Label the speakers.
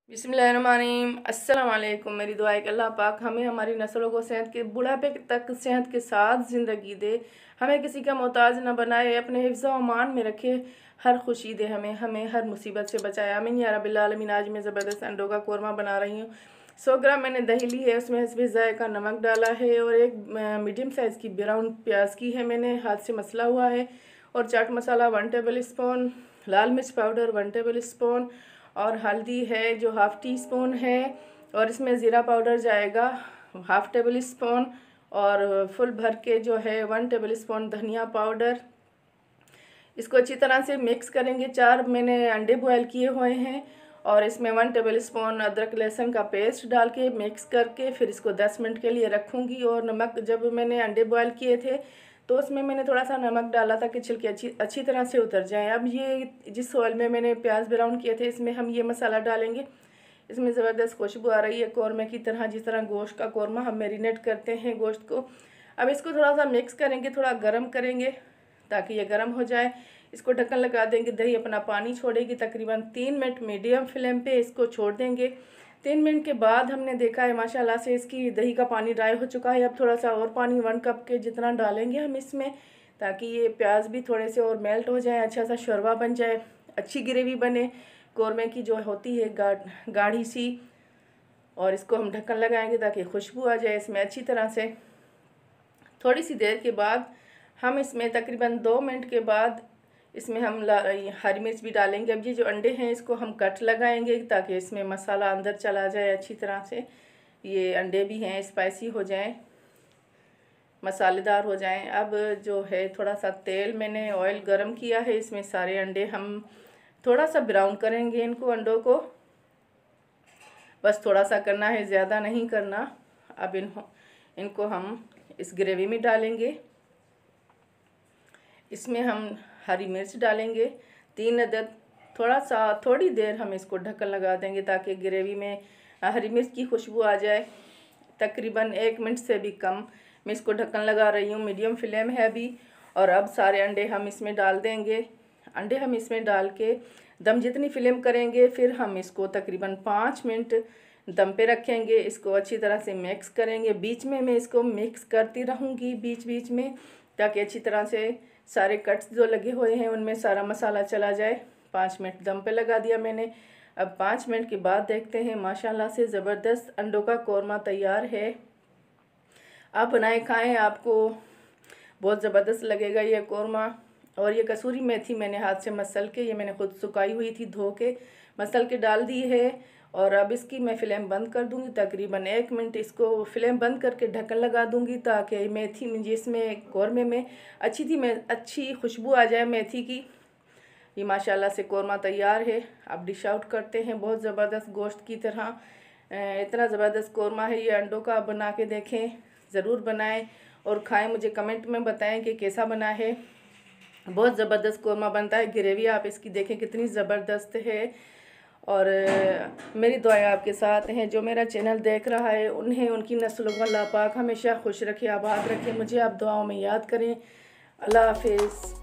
Speaker 1: बिस्मिल्लाहिर्रहमानिर्रहीम। अस्सलाम वालेकुम। मेरी दुआ है कि अल्लाह पाक हमें हमारी नस्लों को सेहत के बुढ़ापे तक सेहत के साथ ज़िंदगी दे, हमें किसी का मोहताज न बनाए, अपने हिफ्ज़ व अमान में रखे, हर खुशी दे, हमें हर मुसीबत से बचाए। आमीन या रब्बिल आलमीन। आज मैं ज़बरदस्त अंडों का कोरमा बना रही हूँ। 100 ग्राम मैंने दही ली है, उसमें हस्बे ज़ायक़ा नमक डाला है और एक मीडियम साइज़ की ब्राउन प्याज की है, मैंने हाथ से मसला हुआ है। और चाट मसाला 1 टेबल स्पून, लाल मिर्च पाउडर 1 टेबल स्पून और हल्दी है जो 1/2 टी स्पून है। और इसमें ज़ीरा पाउडर जाएगा 1/2 टेबल स्पून और फुल भर के जो है 1 टेबल स्पून धनिया पाउडर। इसको अच्छी तरह से मिक्स करेंगे। 4 मैंने अंडे बॉयल किए हुए हैं और इसमें 1 टेबल स्पून अदरक लहसुन का पेस्ट डाल के मिक्स करके फिर इसको 10 मिनट के लिए रखूँगी। और नमक, जब मैंने अंडे बॉयल किए थे तो उसमें मैंने थोड़ा सा नमक डाला था कि छिलके अच्छी तरह से उतर जाएं। अब ये जिस ऑयल में मैंने प्याज ब्राउन किए थे इसमें हम ये मसाला डालेंगे। इसमें ज़बरदस्त खुशबू आ रही है कौरमे की तरह, जिस तरह गोश्त का कौरमा हम मैरिनेट करते हैं गोश्त को। अब इसको थोड़ा सा मिक्स करेंगे, थोड़ा गर्म करेंगे ताकि ये गर्म हो जाए। इसको ढक्कन लगा देंगे। दही अपना पानी छोड़ेगी। तकरीबन 3 मिनट मीडियम फ्लेम पे इसको छोड़ देंगे। 3 मिनट के बाद हमने देखा है माशाल्लाह से इसकी दही का पानी ड्राई हो चुका है। अब थोड़ा सा और पानी 1 कप के जितना डालेंगे हम इसमें, ताकि ये प्याज भी थोड़े से और मेल्ट हो जाए, अच्छा सा शोरबा बन जाए, अच्छी ग्रेवी बने कौरमे की जो होती है गाढ़ी सी। और इसको हम ढक्कन लगाएंगे ताकि खुशबू आ जाए इसमें अच्छी तरह से। थोड़ी सी देर के बाद हम इसमें तकरीबन 2 मिनट के बाद इसमें हम हरी मिर्च भी डालेंगे। अब ये जो अंडे हैं इसको हम कट लगाएंगे ताकि इसमें मसाला अंदर चला जाए अच्छी तरह से। ये अंडे भी हैं स्पाइसी हो जाएं, मसालेदार हो जाएं। अब जो है थोड़ा सा तेल मैंने ऑयल गरम किया है, इसमें सारे अंडे हम थोड़ा सा ब्राउन करेंगे इनको, अंडों को बस थोड़ा सा करना है, ज़्यादा नहीं करना। अब इनको हम इस ग्रेवी में डालेंगे। इसमें हम हरी मिर्च डालेंगे 3 अदद। थोड़ी देर हम इसको ढक्कन लगा देंगे ताकि ग्रेवी में हरी मिर्च की खुशबू आ जाए। तकरीबन 1 मिनट से भी कम मैं इसको ढक्कन लगा रही हूँ, मीडियम फ्लेम है अभी। और अब सारे अंडे हम इसमें डाल देंगे। अंडे हम इसमें डाल के दम जितनी फ्लेम करेंगे फिर हम इसको तकरीबन 5 मिनट दम पे रखेंगे। इसको अच्छी तरह से मिक्स करेंगे। बीच में मैं इसको मिक्स करती रहूँगी बीच बीच में, ताकि अच्छी तरह से सारे कट्स जो लगे हुए हैं उनमें सारा मसाला चला जाए। 5 मिनट दम पे लगा दिया मैंने। अब 5 मिनट के बाद देखते हैं, माशाल्लाह से ज़बरदस्त अंडों का कोरमा तैयार है। आप बनाए खाएं, आपको बहुत ज़बरदस्त लगेगा ये कोरमा। और ये कसूरी मेथी मैंने हाथ से मसल के, ये मैंने खुद सुखाई हुई थी, धो के मसल के डाल दी है। और अब इसकी मैं फ्लेम बंद कर दूंगी। तकरीबन 1 मिनट इसको फ्लेम बंद करके ढक्कन लगा दूंगी ताकि मेथी में, जिसमें कौरमे में अच्छी खुशबू आ जाए मेथी की। ये माशाल्लाह से कौरमा तैयार है। अब डिश आउट करते हैं बहुत ज़बरदस्त गोश्त की तरह। इतना ज़बरदस्त कौरमा है ये अंडों का। बना के देखें, ज़रूर बनाएं और खाएं। मुझे कमेंट में बताएं कि कैसा बना है। बहुत ज़बरदस्त कौरमा बनता है। ग्रेवी आप इसकी देखें कितनी ज़बरदस्त है। और मेरी दुआएं आपके साथ हैं। जो मेरा चैनल देख रहा है उन्हें, उनकी नस्लों को अल्लाह पाक हमेशा खुश रखे, आबाद रखे। मुझे आप दुआओं में याद करें। अल्लाह हाफिज़।